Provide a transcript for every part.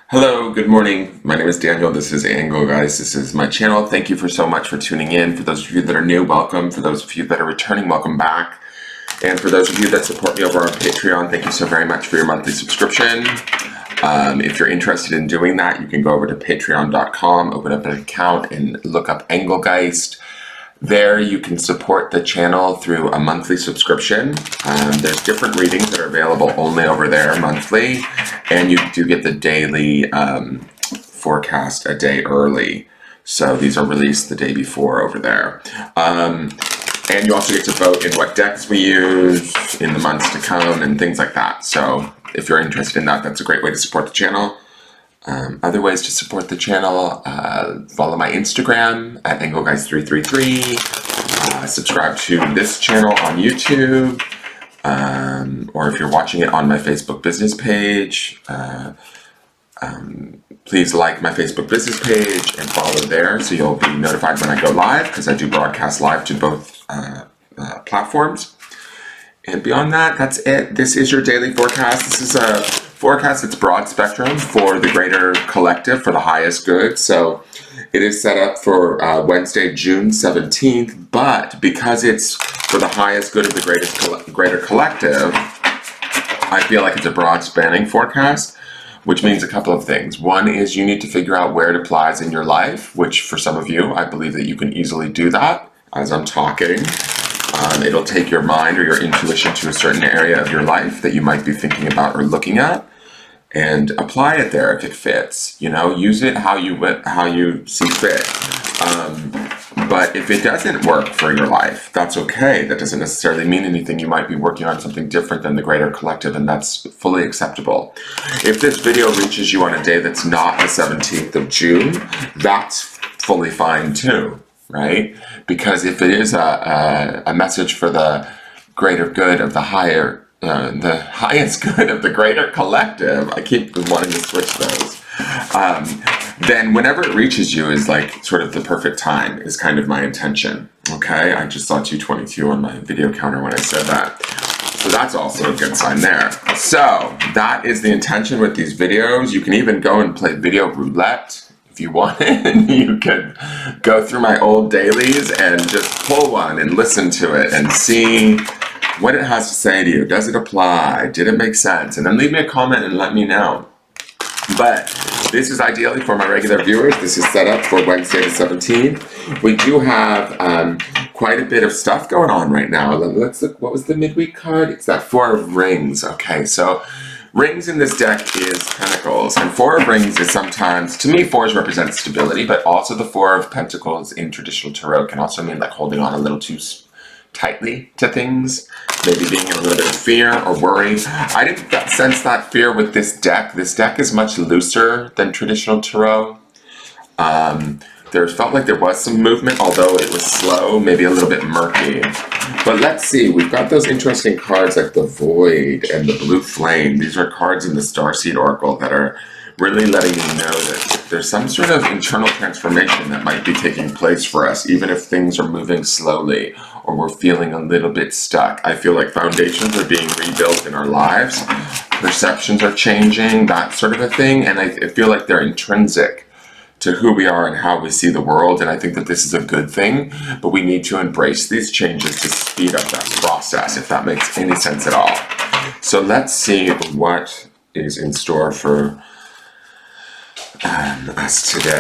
Hello, good morning. My name is Daniel. This is Engelgeist. This is my channel. Thank you so much for tuning in. For those of you that are new, welcome. For those of you that are returning, welcome back. And for those of you that support me over on Patreon, thank you so very much for your monthly subscription. If you're interested in doing that, you can go over to patreon.com, open up an account, and look up Engelgeist. There you can support the channel through a monthly subscription. There's different readings that are available only over there monthly, and you do get the daily forecast a day early. So these are released the day before over there. And you also get to vote in what decks we use in the months to come and things like that. So if you're interested in that, that's a great way to support the channel. Other ways to support the channel, follow my Instagram at Engelgeist333, subscribe to this channel on YouTube, or if you're watching it on my Facebook business page, please like my Facebook business page and follow there so you'll be notified when I go live, because I do broadcast live to both platforms. And beyond that, that's it. This is your daily forecast. This is a forecast that's broad spectrum for the greater collective, for the highest good. So it is set up for Wednesday, June 17th, but because it's for the highest good of the greater collective, I feel like it's a broad spanning forecast, which means a couple of things. One is you need to figure out where it applies in your life, which for some of you, I believe that you can easily do that as I'm talking. It'll take your mind or your intuition to a certain area of your life that you might be thinking about or looking at, and apply it there if it fits. You know, use it how you see fit. But if it doesn't work for your life, that's okay. That doesn't necessarily mean anything. You might be working on something different than the greater collective, and that's fully acceptable. If this video reaches you on a day that's not the 17th of June, that's fully fine too. Right? Because if it is a message for the greater good of the highest good of the greater collective, I keep wanting to switch those, then whenever it reaches you is like sort of the perfect time, is kind of my intention. Okay, I just saw 222 on my video counter when I said that. So that's also a good sign there. So that is the intention with these videos. You can even go and play video roulette if you wanted. You could go through my old dailies and just pull one and listen to it and see what it has to say to you. Does it apply? Did it make sense? And then leave me a comment and let me know. But this is ideally for my regular viewers. This is set up for Wednesday the 17th. We do have quite a bit of stuff going on right now. Let's look. What was the midweek card? It's that Four of Rings. Okay, so Rings in this deck is Pentacles, and Four of Rings is sometimes, to me, fours represent stability, but also the Four of Pentacles in traditional Tarot can also mean like holding on a little too tightly to things, maybe being in a little bit of fear or worry. I didn't sense that fear with this deck. This deck is much looser than traditional Tarot. There felt like there was some movement, although it was slow, maybe a little bit murky. But let's see, we've got those interesting cards like the Void and the Blue Flame. These are cards in the Starseed Oracle that are really letting me know that there's some sort of internal transformation that might be taking place for us, even if things are moving slowly or we're feeling a little bit stuck. I feel like foundations are being rebuilt in our lives, perceptions are changing, that sort of a thing, and I feel like they're intrinsic to who we are and how we see the world, and I think that this is a good thing, but we need to embrace these changes to speed up that process, if that makes any sense at all. So let's see what is in store for us today.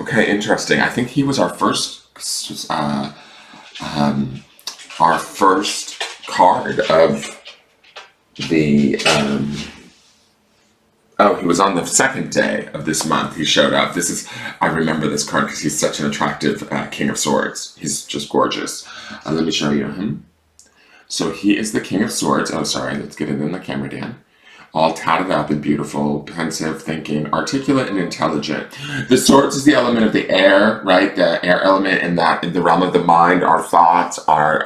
Okay, interesting. I think he was our first card of the, oh, he was on the second day of this month. He showed up. I remember this card because he's such an attractive King of Swords. He's just gorgeous. Let me show you him. So he is the King of Swords. Oh, sorry, let's get it in the camera, Dan. all tatted up and beautiful, pensive, thinking, articulate, and intelligent. The swords is the element of the air, right? The air element, in that in the realm of the mind, our thoughts, our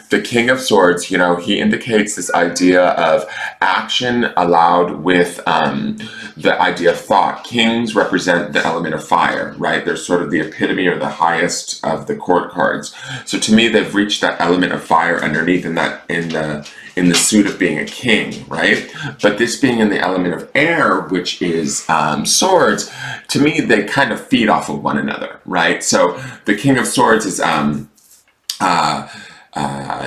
the King of Swords. You know, he indicates this idea of action allowed with the idea of thought. Kings represent the element of fire, right? They're sort of the epitome or the highest of the court cards. So to me, they've reached that element of fire underneath in the suit of being a king, right? But this being in the element of air, which is swords, to me, they kind of feed off of one another, right? So the King of Swords is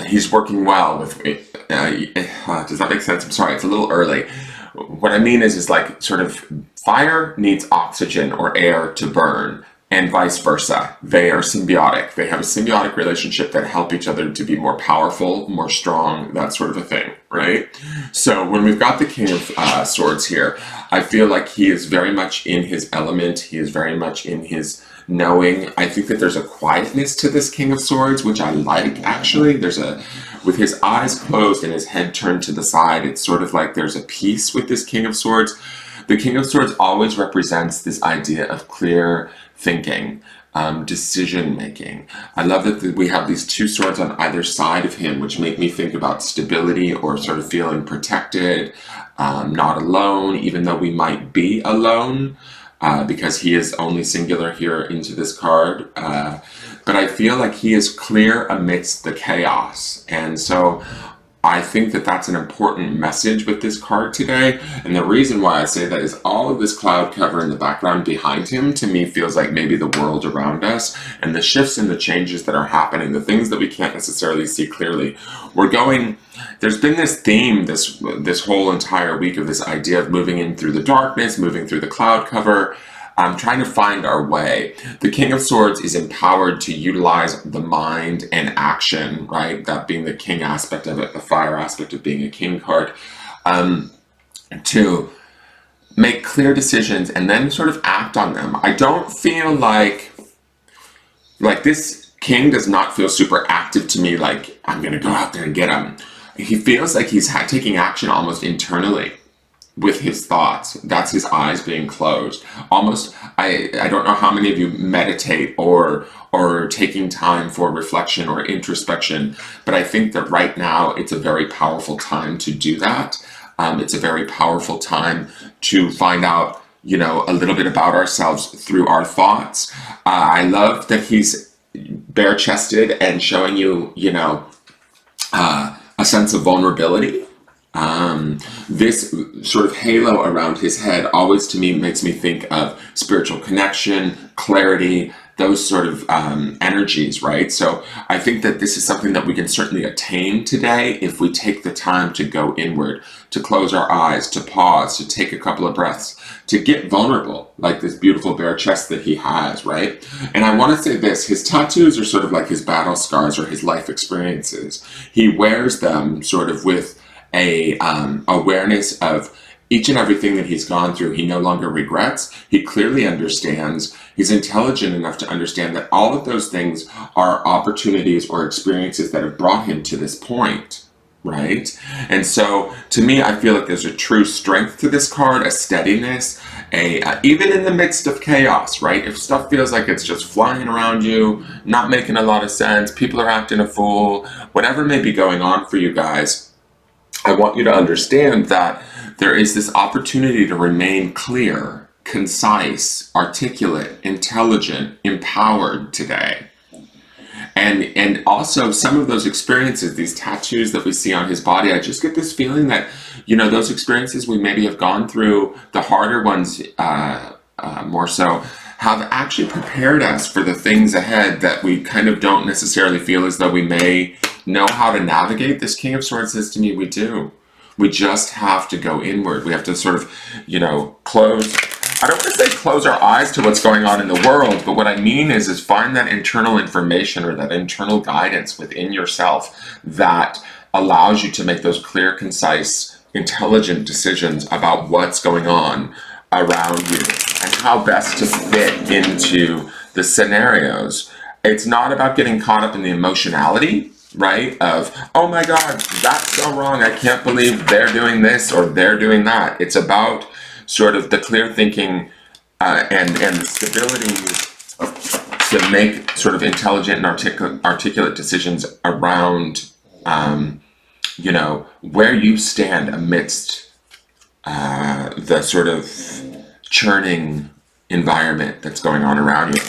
he's working well with. Does that make sense? I'm sorry, it's a little early. What I mean is like sort of fire needs oxygen or air to burn, and vice versa. They are symbiotic. They have a symbiotic relationship that help each other to be more powerful, more strong, that sort of a thing, right? So when we've got the King of Swords here, I feel like he is very much in his element. He is very much in his knowing. I think that there's a quietness to this King of Swords, which I like, actually. With his eyes closed and his head turned to the side, it's sort of like there's a peace with this King of Swords. The King of Swords always represents this idea of clear thinking, decision making. I love that we have these two swords on either side of him, which make me think about stability or sort of feeling protected, not alone, even though we might be alone, because he is only singular here into this card. But I feel like he is clear amidst the chaos. And so I think that that's an important message with this card today. And the reason why I say that is all of this cloud cover in the background behind him, to me, feels like maybe the world around us and the shifts and the changes that are happening, the things that we can't necessarily see clearly. There's been this theme this whole entire week of this idea of moving in through the darkness, moving through the cloud cover, trying to find our way. The King of Swords is empowered to utilize the mind and action, right? That being the king aspect of it, the fire aspect of being a king card, to make clear decisions and then sort of act on them. I don't feel like this king does not feel super active to me, like I'm gonna go out there and get him. He feels like he's taking action almost internally with his thoughts. That's his eyes being closed. Almost, I don't know how many of you meditate or taking time for reflection or introspection, but I think that right now it's a very powerful time to do that. It's a very powerful time to find out, a little bit about ourselves through our thoughts. I love that he's bare-chested and showing you, a sense of vulnerability. This sort of halo around his head always to me makes me think of spiritual connection, clarity, those sort of energies, right? So I think that this is something that we can certainly attain today if we take the time to go inward, to close our eyes, to pause, to take a couple of breaths, to get vulnerable, like this beautiful bare chest that he has, right? And I want to say this, his tattoos are sort of like his battle scars or his life experiences. He wears them sort of with a awareness of each and everything that he's gone through. He no longer regrets. He clearly understands. He's intelligent enough to understand that all of those things are opportunities or experiences that have brought him to this point, right? And so to me, I feel like there's a true strength to this card, a steadiness, even in the midst of chaos, right? If stuff feels like it's just flying around you, not making a lot of sense, people are acting a fool, whatever may be going on for you guys, I want you to understand that there is this opportunity to remain clear, concise, articulate, intelligent, empowered today. And also some of those experiences, these tattoos that we see on his body, I just get this feeling that, those experiences we maybe have gone through, the harder ones more so, have actually prepared us for the things ahead that we kind of don't necessarily feel as though we may know how to navigate. This King of Swords says to me, we do. We just have to go inward. We have to sort of, close. I don't want to say close our eyes to what's going on in the world, but what I mean is find that internal information or that internal guidance within yourself that allows you to make those clear, concise, intelligent decisions about what's going on around you and how best to fit into the scenarios. It's not about getting caught up in the emotionality, right? Of, oh my God, that's so wrong. I can't believe they're doing this or they're doing that. It's about sort of the clear thinking and the stability to make sort of intelligent and articulate decisions around, you know, where you stand amidst the sort of churning environment that's going on around you.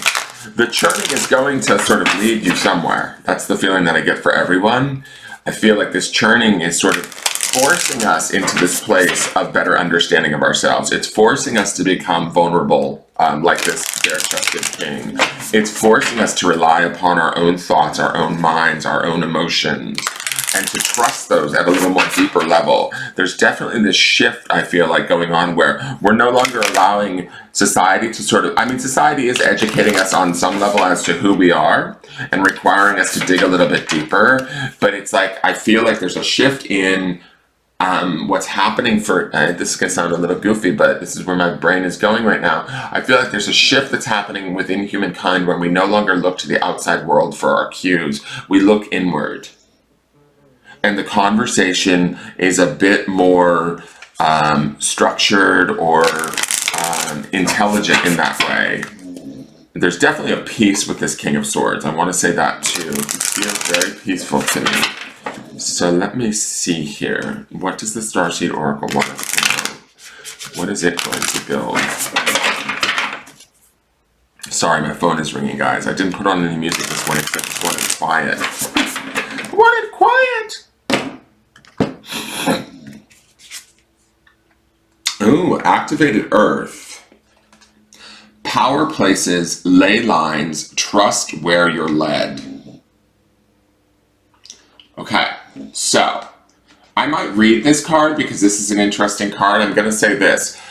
The churning is going to sort of lead you somewhere. That's the feeling that I get for everyone. I feel like this churning is sort of forcing us into this place of better understanding of ourselves. It's forcing us to become vulnerable, like this bare-chested king. It's forcing us to rely upon our own thoughts, our own minds, our own emotions, and to trust those at a little more deeper level. There's definitely this shift, I feel like, going on where we're no longer allowing society to sort of, I mean, society is educating us on some level as to who we are and requiring us to dig a little bit deeper. But it's like, I feel like there's a shift in what's happening for, this is going to sound a little goofy, but this is where my brain is going right now. I feel like there's a shift that's happening within humankind where we no longer look to the outside world for our cues. We look inward. And the conversation is a bit more structured or intelligent in that way. There's definitely a peace with this King of Swords. I want to say that too. It feels very peaceful to me. So let me see here. What does the Starseed Oracle want us to know? What is it going to build? Sorry, my phone is ringing, guys. I didn't put on any music this morning because I just wanted quiet. I wanted quiet! Ooh, activated earth. Power places, ley lines, trust where you're led. Okay, so I might read this card because this is an interesting card. I'm going to say this.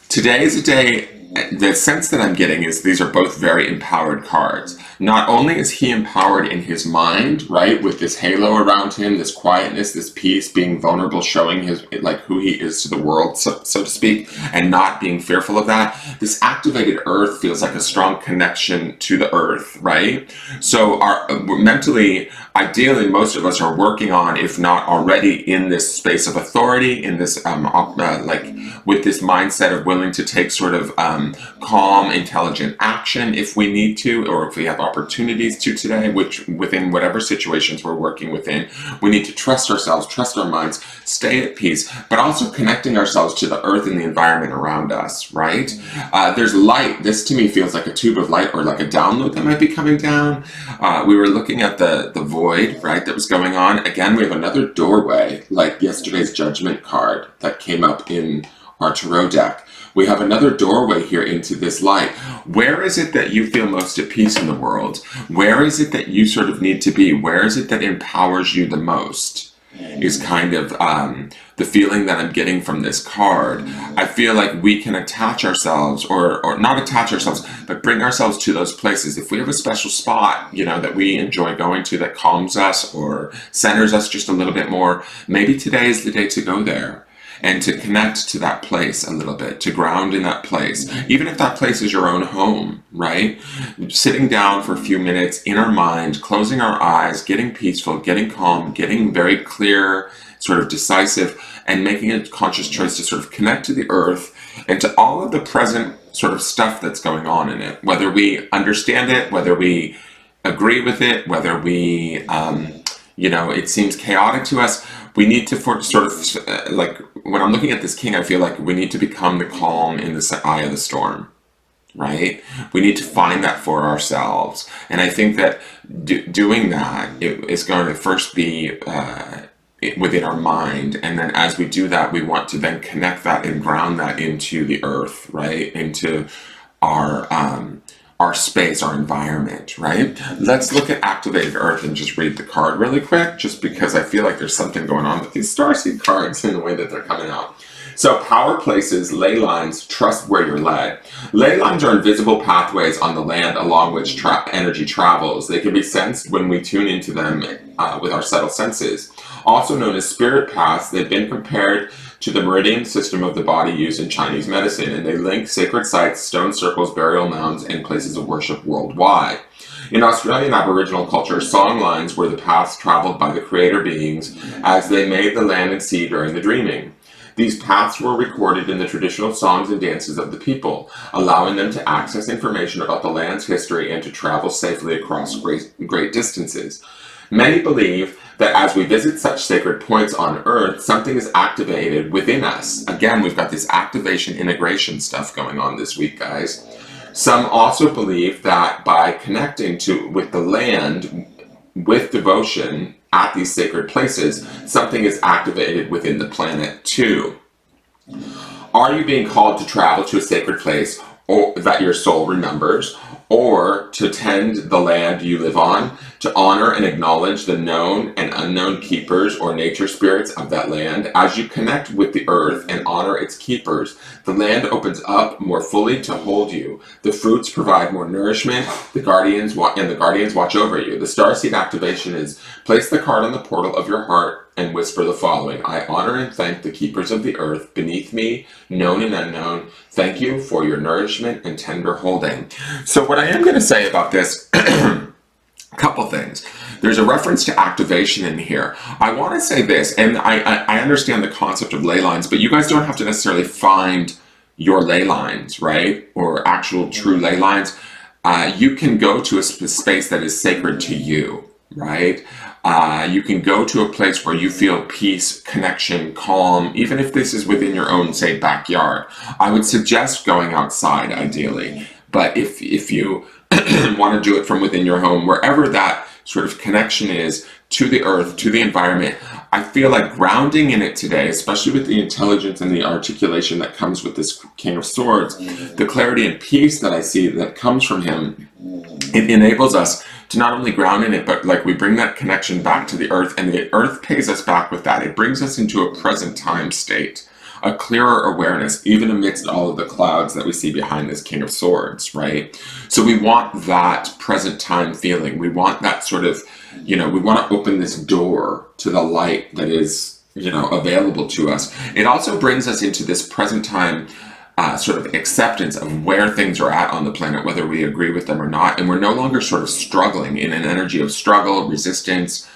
Today is a day, the sense that I'm getting is these are both very empowered cards. Not only is he empowered in his mind, right, with this halo around him, this quietness, this peace, being vulnerable, showing his, like, who he is to the world, so to speak, and not being fearful of that. This activated earth feels like a strong connection to the earth, right? So mentally, ideally, most of us are working on, if not already in this space of authority, in this, like, with this mindset of willing to take sort of calm, intelligent action if we need to, or if we have opportunities to today, which within whatever situations we're working within, we need to trust ourselves, trust our minds, stay at peace, but also connecting ourselves to the earth and the environment around us, right? There's light. This to me feels like a tube of light or like a download that might be coming down. We were looking at the void, right, that was going on. Again, we have another doorway, like yesterday's judgment card that came up in our tarot deck. We have another doorway here into this light. Where is it that you feel most at peace in the world? Where is it that you sort of need to be? Where is it that empowers you the most? Is kind of the feeling that I'm getting from this card. I feel like we can attach ourselves, or not attach ourselves, but bring ourselves to those places. If we have a special spot, you know, that we enjoy going to that calms us or centers us just a little bit more, maybe today is the day to go there. And to connect to that place a little bit, to ground in that place. Even if that place is your own home, right? Sitting down for a few minutes in our mind, closing our eyes, getting peaceful, getting calm, getting very clear, sort of decisive, and making a conscious choice to sort of connect to the earth and to all of the present sort of stuff that's going on in it. Whether we understand it, whether we agree with it, whether we, you know, it seems chaotic to us, we need to sort of, like, when I'm looking at this king, I feel like we need to become the calm in the eye of the storm, right? We need to find that for ourselves. And I think that doing that, it is going to first be within our mind. And then as we do that, we want to then connect that and ground that into the earth, right? Into our space, our environment, right? Let's look at activated earth and just read the card really quick, just because I feel like there's something going on with these starseed cards in the way that they're coming out. So power places, ley lines, trust where you're led. Ley lines are invisible pathways on the land along which energy travels. They can be sensed when we tune into them with our subtle senses. Also known as spirit paths, they've been compared to the meridian system of the body used in Chinese medicine, and they link sacred sites, stone circles, burial mounds, and places of worship worldwide. In Australian Aboriginal culture, song lines were the paths traveled by the creator beings as they made the land and sea during the dreaming. These paths were recorded in the traditional songs and dances of the people, allowing them to access information about the land's history and to travel safely across great distances. Many believe that as we visit such sacred points on Earth, something is activated within us. Again, we've got this activation integration stuff going on this week, guys. Some also believe that by connecting with the land with devotion at these sacred places, something is activated within the planet too. Are you being called to travel to a sacred place or that your soul remembers, or to tend the land you live on, to honor and acknowledge the known and unknown keepers or nature spirits of that land? As you connect with the earth and honor its keepers, the land opens up more fully to hold you. The fruits provide more nourishment, the guardians watch over you. The starseed activation is: place the card on the portal of your heart and whisper the following: I honor and thank the keepers of the earth beneath me, known and unknown. Thank you for your nourishment and tender holding. So what I am going to say about this, a couple things. There's a reference to activation in here. I want to say this, and I understand the concept of ley lines, but you guys don't have to necessarily find your ley lines, right? Or actual true ley lines. You can go to a space that is sacred to you, right? You can go to a place where you feel peace, connection, calm, even if this is within your own, say, backyard. I would suggest going outside, ideally. But if you want to do it from within your home, wherever that sort of connection is to the earth, to the environment, I feel like grounding in it today, especially with the intelligence and the articulation that comes with this King of Swords, the clarity and peace that I see that comes from him, it enables us to not only ground in it, but like we bring that connection back to the earth, and the earth pays us back with that. It brings us into a present time state, a clearer awareness, even amidst all of the clouds that we see behind this King of Swords, right? So we want that present time feeling. We want that sort of, we want to open this door to the light that is, available to us. It also brings us into this present time sort of acceptance of where things are at on the planet, whether we agree with them or not. And we're no longer sort of struggling in an energy of struggle, resistance,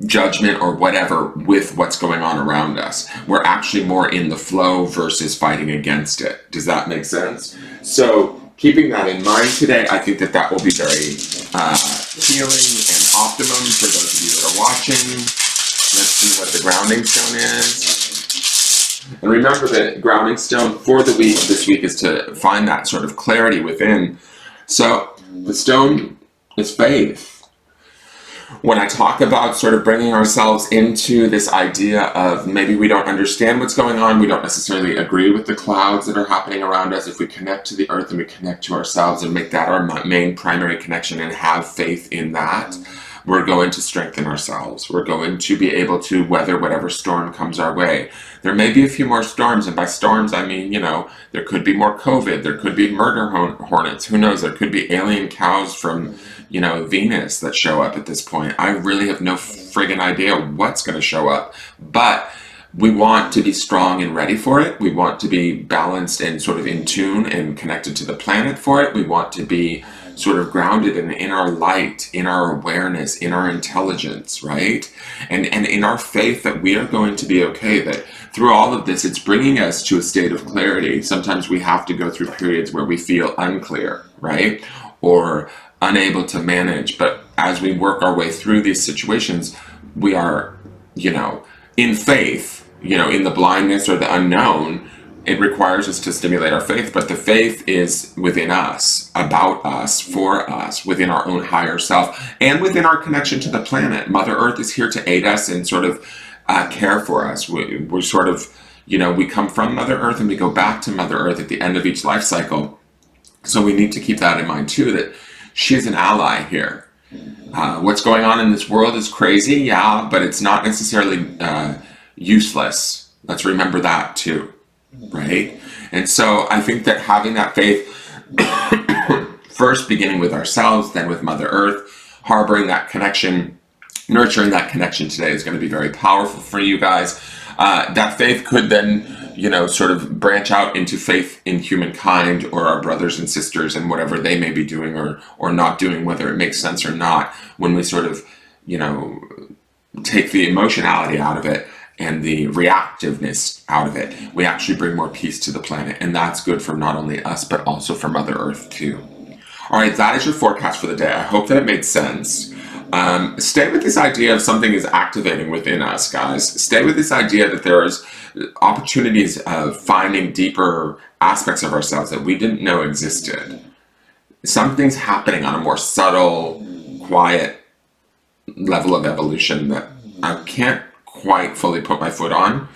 judgment or whatever with what's going on around us. We're actually more in the flow versus fighting against it. Does that make sense? So keeping that in mind today, I think that will be very healing and optimum for those of you that are watching. Let's see what the grounding stone is. And remember that grounding stone for the week, this week, is to find that sort of clarity within. So the stone is faith. When I talk about sort of bringing ourselves into this idea of maybe we don't understand what's going on, we don't necessarily agree with the clouds that are happening around us, if we connect to the earth and we connect to ourselves and make that our main primary connection and have faith in that, we're going to strengthen ourselves. We're going to be able to weather whatever storm comes our way. There may be a few more storms, and by storms I mean, there could be more COVID, there could be murder hornets, who knows, there could be alien cows from Venus that show up at this point. I really have no friggin' idea what's going to show up, but we want to be strong and ready for it. We want to be balanced and sort of in tune and connected to the planet for it. We want to be sort of grounded in our light, in our awareness, in our intelligence, right? And in our faith that we are going to be okay, that through all of this, it's bringing us to a state of clarity. Sometimes we have to go through periods where we feel unclear, right? Or unable to manage. But as we work our way through these situations, we are, in faith, in the blindness or the unknown. It requires us to stimulate our faith, but the faith is within us, about us, for us, within our own higher self, and within our connection to the planet. Mother Earth is here to aid us and sort of care for us. We're sort of, we come from Mother Earth and we go back to Mother Earth at the end of each life cycle. So we need to keep that in mind too, that she's an ally here. What's going on in this world is crazy, yeah, but it's not necessarily useless. Let's remember that too. Right? And so I think that having that faith, first beginning with ourselves, then with Mother Earth, harboring that connection, nurturing that connection today is going to be very powerful for you guys. That faith could then sort of branch out into faith in humankind or our brothers and sisters and whatever they may be doing or not doing, whether it makes sense or not, when we sort of, take the emotionality out of it and the reactiveness out of it, we actually bring more peace to the planet. And that's good for not only us, but also for Mother Earth too. All right, that is your forecast for the day. I hope that it made sense. Stay with this idea of something is activating within us, guys. Stay with this idea that there's opportunities of finding deeper aspects of ourselves that we didn't know existed. Something's happening on a more subtle, quiet level of evolution that I can't quite fully put my foot on,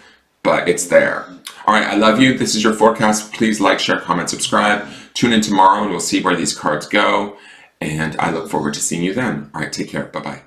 but it's there. All right, I love you. This is your forecast. Please like, share, comment, subscribe. Tune in tomorrow and we'll see where these cards go. And I look forward to seeing you then. All right, take care. Bye-bye.